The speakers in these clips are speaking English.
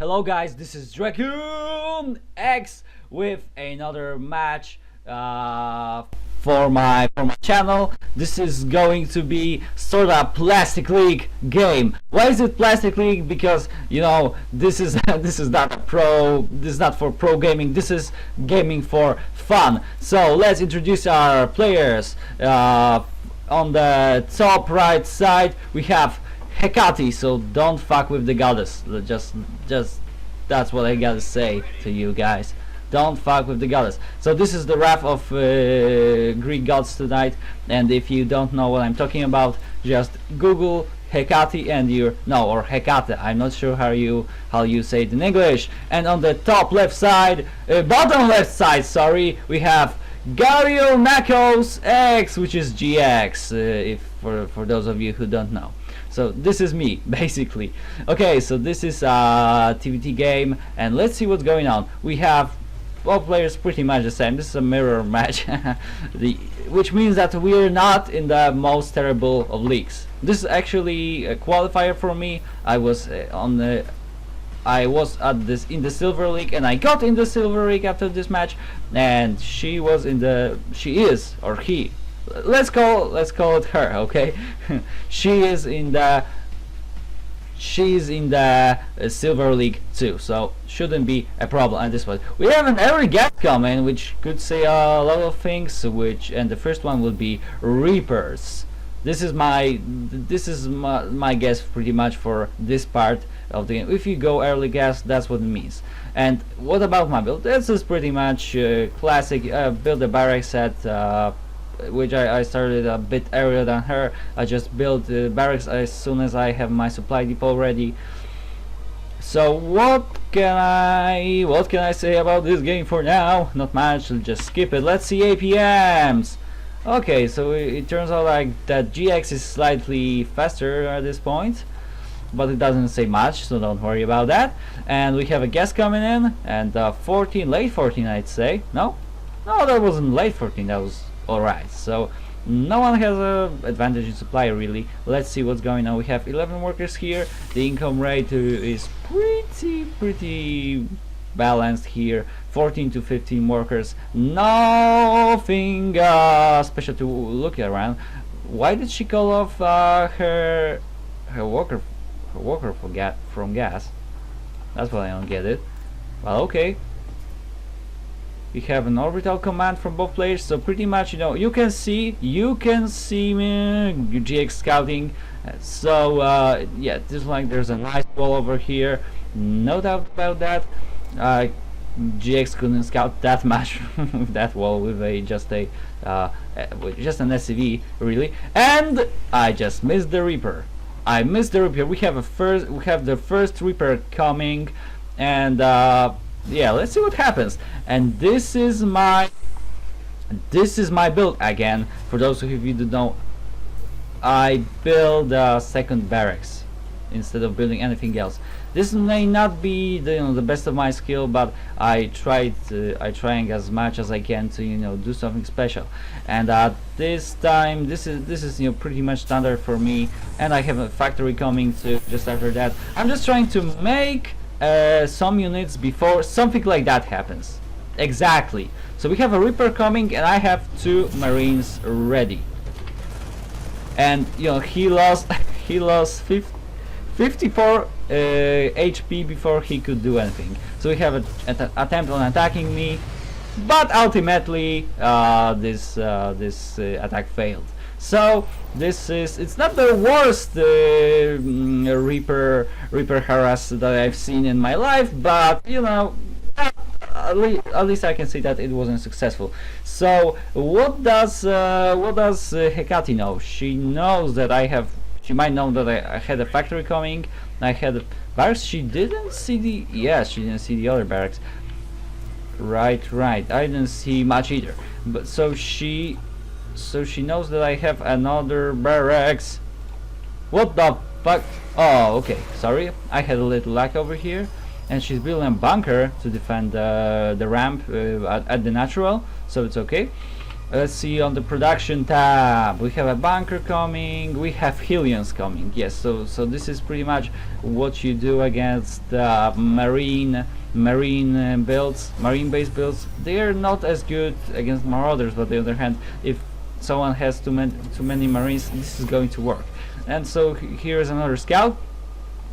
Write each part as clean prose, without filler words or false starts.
Hello guys, this is GareonachosX with another match for my channel. This is going to be sort of Plastic League game. Why is it Plastic League? Because this is this is not for pro gaming. This is gaming for fun. So let's introduce our players. On the top right side we have Hecate, so don't fuck with the goddess. Just that's what I gotta say to you guys. Don't fuck with the goddess. So this is the wrath of Greek gods tonight, and if you don't know what I'm talking about, just Google Hecate and or Hecate. I'm not sure how you say it in English. And on the top left side, bottom left side, sorry, we have GareonachosX, which is GX. If for those of you who don't know. So this is me, basically. Okay, so this is a TVT game, and let's see what's going on. We have all players pretty much the same. This is a mirror match, which means that we're not in the most terrible of leagues. This is actually a qualifier for me. I was in the silver league, and I got in the silver league after this match, and he let's call it her, okay? she's in the silver league too, so shouldn't be a problem at this point. We have an early guest coming, which could say a lot of things. And the first one will be Reapers. This is my guess pretty much for this part of the game. If you go early guess, that's what it means. And what about my build? This is pretty much classic. Build a barrack set, which I started a bit earlier than her. I just built barracks as soon as I have my supply depot ready. So what can I say about this game for now? Not much. Let's just skip it. Let's see APMs. Okay, so it turns out like that GX is slightly faster at this point, but it doesn't say much, so don't worry about that. And we have a guest coming in, and late 14 I'd say. No, that wasn't late 14, that was alright. So no one has a advantage in supply really. Let's see what's going on. We have 11 workers here. The income rate is pretty balanced here. 14 to 15 workers. Nothing special to look around. Why did she call off her worker from gas? That's why I don't get it. Well, okay. We have an orbital command from both players, so pretty much you can see me GX scouting. So yeah, there's a nice wall over here, no doubt about that. GX couldn't scout that much with that wall with just an SCV really, and I just missed the Reaper. We have the first Reaper coming, and yeah, let's see what happens. And this is my build again. For those of you who don't know, I build second barracks instead of building anything else. This may not be the best of my skill, but I trying as much as I can to do something special. And this time this is pretty much standard for me, and I have a factory coming to just after that. I'm just trying to make some units before something like that happens. Exactly. So we have a Reaper coming, and I have 2 Marines ready. And he lost 54 HP before he could do anything. So we have an attempt on attacking me, but ultimately this attack failed. So it's not the worst Reaper harass that I've seen in my life, but at least I can say that it wasn't successful. So what does Hecate know? She knows that she might know that I had a factory coming. I had a barracks. She didn't see the other barracks. Right. I didn't see much either. But so she knows that I have another barracks. What the fuck? Oh, okay. Sorry, I had a little lag over here. And she's building a bunker to defend the ramp at the natural, so it's okay. Let's see on the production tab. We have a bunker coming. We have Hellions coming. Yes, so this is pretty much what you do against marine based builds. They are not as good against Marauders, but on the other hand, if someone has too many Marines, this is going to work. And so here's another scout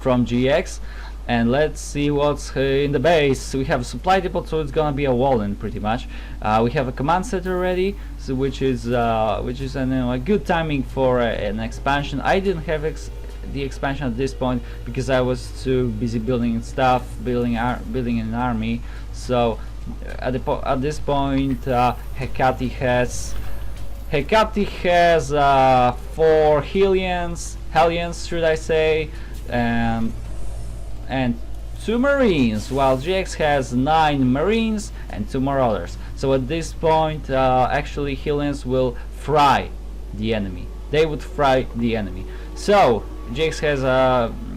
from GX. And let's see what's in the base. We have a supply depot, so it's gonna be a wall-in pretty much. We have a command center ready, so which is a good timing for an expansion. I didn't have the expansion at this point because I was too busy building stuff, building an army. So at this point, Hecate has 4 Hellions, should I say, and 2 Marines, while GX has 9 Marines and 2 Marauders. So at this point, actually Hellions will fry the enemy. They would fry the enemy. So GX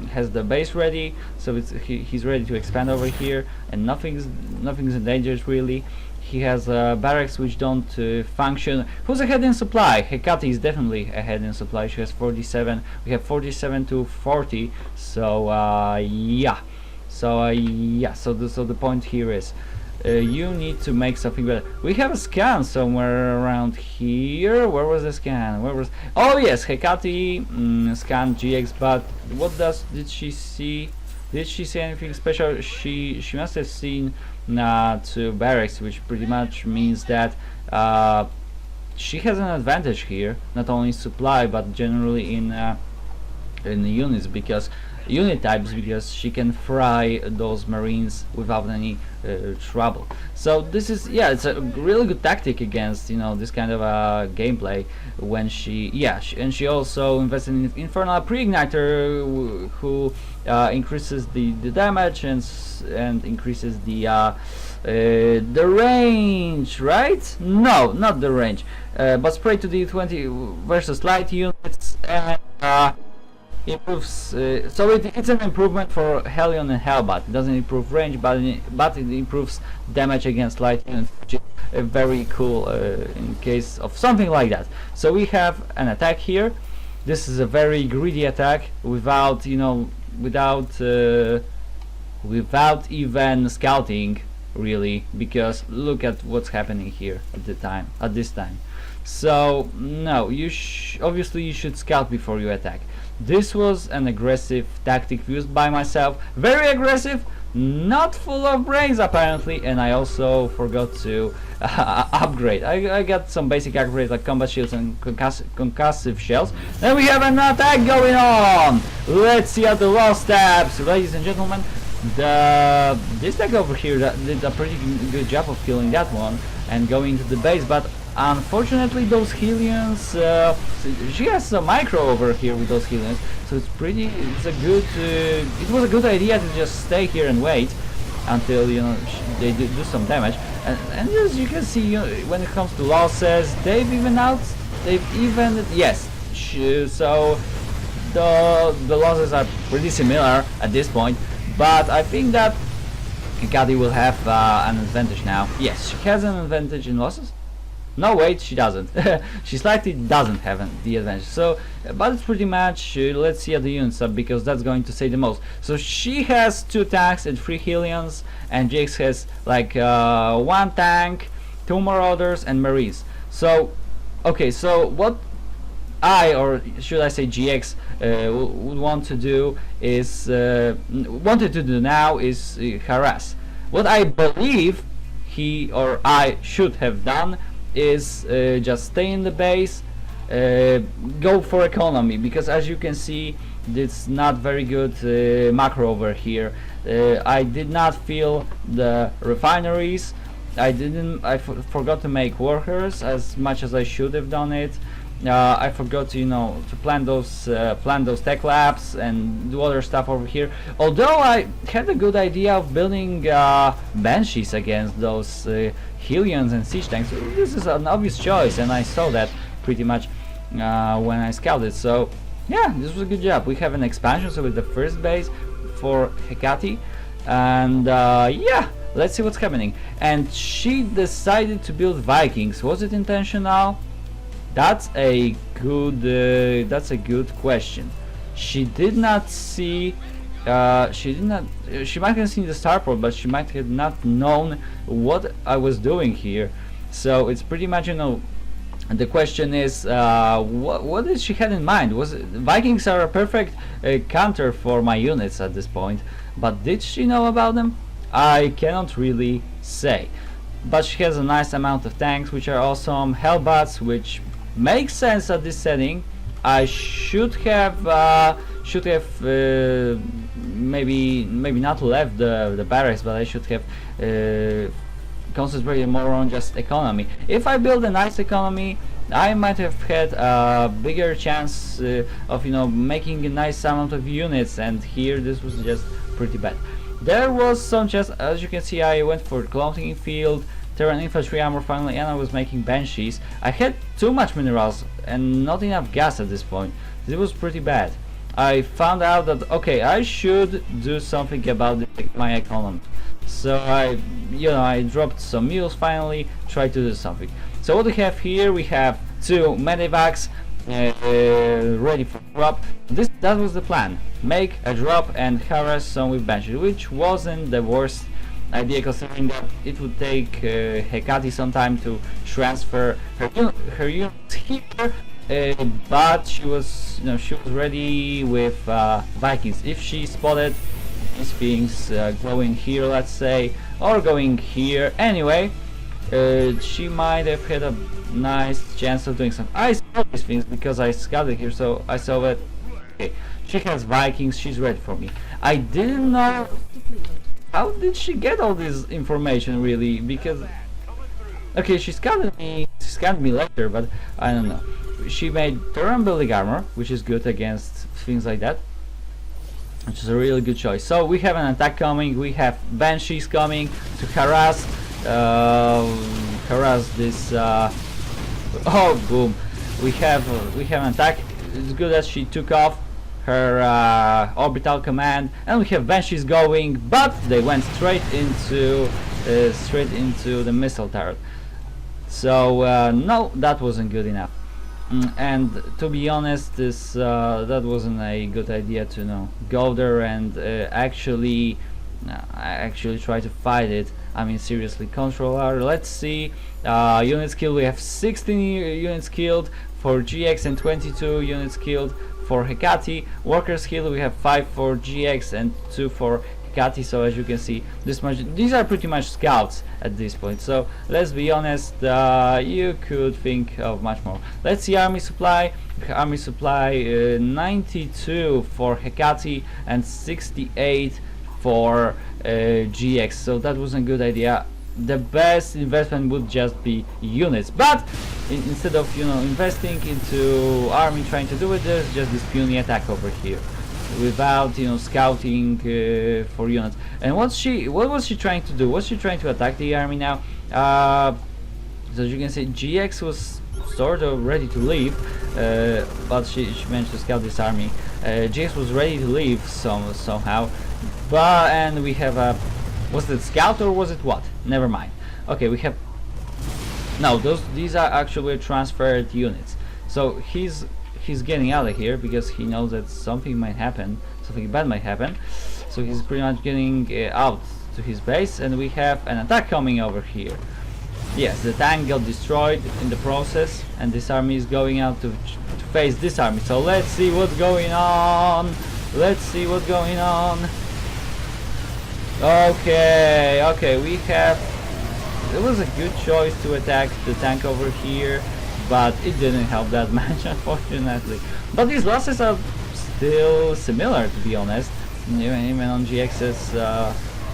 has the base ready, so he's ready to expand over here, and nothing's endangered really. He has barracks which don't function. Who's ahead in supply? Hecate is definitely ahead in supply. She has 47. We have 47 to 40. So yeah. So the point here is you need to make something better. We have a scan somewhere around here. Where was the scan? Oh yes, Hecate scanned GX, but did she see? Did she see anything special? She must have seen 2 barracks, which pretty much means that she has an advantage here, not only in supply but generally in the units, because she can fry those Marines without any trouble. So this is, yeah, it's a really good tactic against this kind of gameplay. When she also invested in Infernal Pre-Igniter, who increases the damage and increases the range, right? No, not the range, but spray to D20 versus light units, and improves. So it's an improvement for Hellion and Hellbat. It doesn't improve range, but it improves damage against light units, which is very cool in case of something like that. So we have an attack here. This is a very greedy attack without even scouting really, because look at what's happening here at this time. So no, obviously you should scout before you attack. This was an aggressive tactic used by myself, very aggressive, not full of brains apparently, and I also forgot to upgrade. I got some basic upgrades like combat shields and concussive shells. Then we have an attack going on. Let's see at the lost tabs, ladies and gentlemen. This deck over here did a pretty good job of killing that one and going to the base, but unfortunately those Hellions, she has some micro over here with those Hellions, so it was a good idea to just stay here and wait until they do some damage, and as you can see, when it comes to losses, they've evened, yes, so the losses are pretty similar at this point, but I think that Hecate will have an advantage now. Yes, she has an advantage in losses. No, wait, she doesn't. She slightly doesn't have the advantage. So, but it's pretty much, let's see at the unit sub, because that's going to say the most. So she has 2 tanks and 3 Hellions, and GX has like 1 tank, 2 Marauders, and Marines. So, okay, so what or should I say GX would want to do is, wanted to do now is harass. What I believe he or I should have done is just stay in the base, go for economy, because as you can see, it's not very good macro over here. I did not fill the refineries. I forgot to make workers as much as I should have done it. I forgot to to plant those tech labs and do other stuff over here. Although I had a good idea of building banshees against those Hellions and siege tanks. This is an obvious choice, and I saw that pretty much when I scouted. So yeah, this was a good job. We have an expansion, so with the first base for Hecate, and yeah, let's see what's happening. And she decided to build Vikings. Was it intentional? That's a good question. She did not see. She might have seen the starport, but she might have not known what I was doing here. So it's pretty much, you know, the question is, what did she had in mind? Vikings are a perfect counter for my units at this point, but did she know about them? I cannot really say. But she has a nice amount of tanks, which are awesome. Hellbats, which makes sense at this setting. I should have maybe not left the barracks, but I should have concentrated more on just economy. If I build a nice economy, I might have had a bigger chance of, you know, making a nice amount of units, and here this was just pretty bad. There was some just, as you can see, I went for clothing field, terran infantry armor finally, and I was making banshees. I had too much minerals and not enough gas at this point. This was pretty bad. I found out that, okay, I should do something about my economy. So I dropped some mules finally, tried to do something. So what we have here, we have 2 medivacs ready for drop. That was the plan. Make a drop and harass some with banshees, which wasn't the worst idea, considering that it would take Hecate some time to transfer her units here. But she was ready with Vikings. If she spotted these things going here, let's say, or going here anyway, she might have had a nice chance of doing something. I saw these things because I scouted here, so I saw that, okay, she has Vikings, she's ready for me. I didn't know how did she get all this information, really, because, okay, she scanned me later, but I don't know. She made terran building armor, which is good against things like that, which is a really good choice. So we have an attack coming, we have banshees coming to harass this. Oh, boom! We have an attack. It's good that she took off her orbital command, and we have banshees going, but they went straight into the missile turret. So no, that wasn't good enough. And to be honest, that wasn't a good idea to go there and actually try to fight it. I mean, seriously, controller. Let's see, units killed. We have 16 units killed for GX and 22 units killed for Hecate. Workers killed. We have 5 for GX and 2 for Hecate. So as you can see, these are pretty much scouts at this point. So let's be honest, you could think of much more. Let's see army supply. 92 for Hecate and 68 for GX. So that wasn't a good idea. The best investment would just be units, but instead of investing into army trying to do it, there's just this puny attack over here without scouting for units. And what was she trying to do? Was she trying to attack the army now? So as you can see, GX was sort of ready to leave, but she managed to scout this army. GX was ready to leave somehow, and we have a, was it scout or was it what? Never mind. Okay, we have, no, these are actually transferred units. So he's getting out of here because he knows that something might happen, something bad might happen. So he's pretty much getting out to his base, and we have an attack coming over here. Yes, the tank got destroyed in the process, and this army is going out to face this army. So let's see what's going on. Let's see what's going on. Okay, we have, it was a good choice to attack the tank over here, but it didn't help that much, unfortunately. But these losses are still similar, to be honest, even on GX's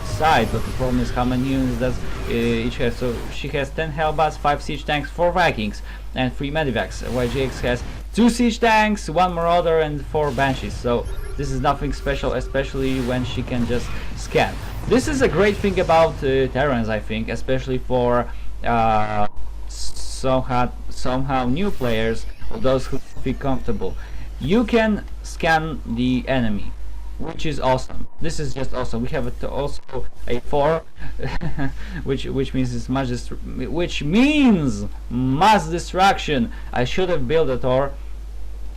side. But the problem is how many units does each has. So she has 10 Hellbats, 5 siege tanks, 4 Vikings, and 3 Medivacs, while GX has 2 siege tanks, 1 Marauder, and 4 Banshees. So this is nothing special, especially when she can just scan. This is a great thing about Terrans, I think, especially for somehow new players or those who feel comfortable. You can scan the enemy. which is awesome. This is just awesome. We have also a 4, which means it's which means mass destruction. I should have built a Thor.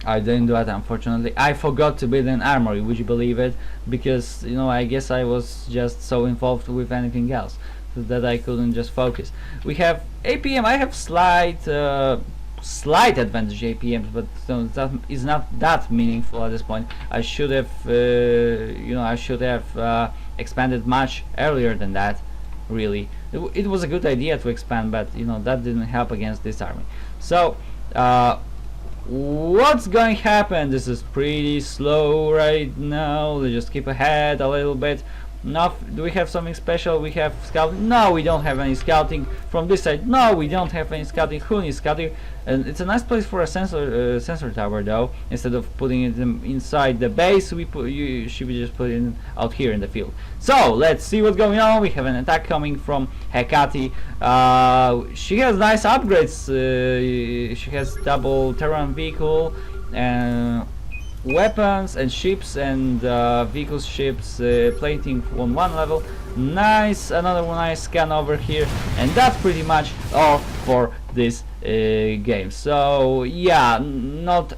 I didn't do that, unfortunately. I forgot to build an armory, would you believe it? Because, you know, I guess I was just so involved with anything else that I couldn't just focus. We have APM. I have slight advantage APMs, but that is not that meaningful at this point. I should have, you know, I should have expanded much earlier than that. Really, it was a good idea to expand, but you know that didn't help against this army. So. What's going to happen? This is pretty slow right now. Let's just keep ahead a little bit. Now, do we have something special? We have scouting. No, we don't have any scouting from this side. No, we don't have any scouting. Who needs scouting? And it's a nice place for a sensor tower, though. Instead of putting it inside the base, you should just put it out here in the field. So let's see what's going on. We have an attack coming from Hecate. She has nice upgrades. She has double terrain vehicle and weapons and ships and vehicles, ships, plating on one level. Nice, another one nice scan over here, and that's pretty much all for this game. So yeah, not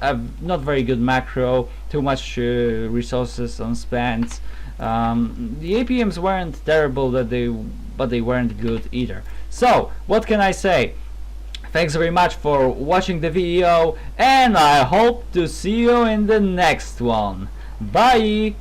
very good macro, too much resources on spent. The APMs weren't terrible, but they weren't good either. So what can I say? Thanks very much for watching the video, and I hope to see you in the next one. Bye!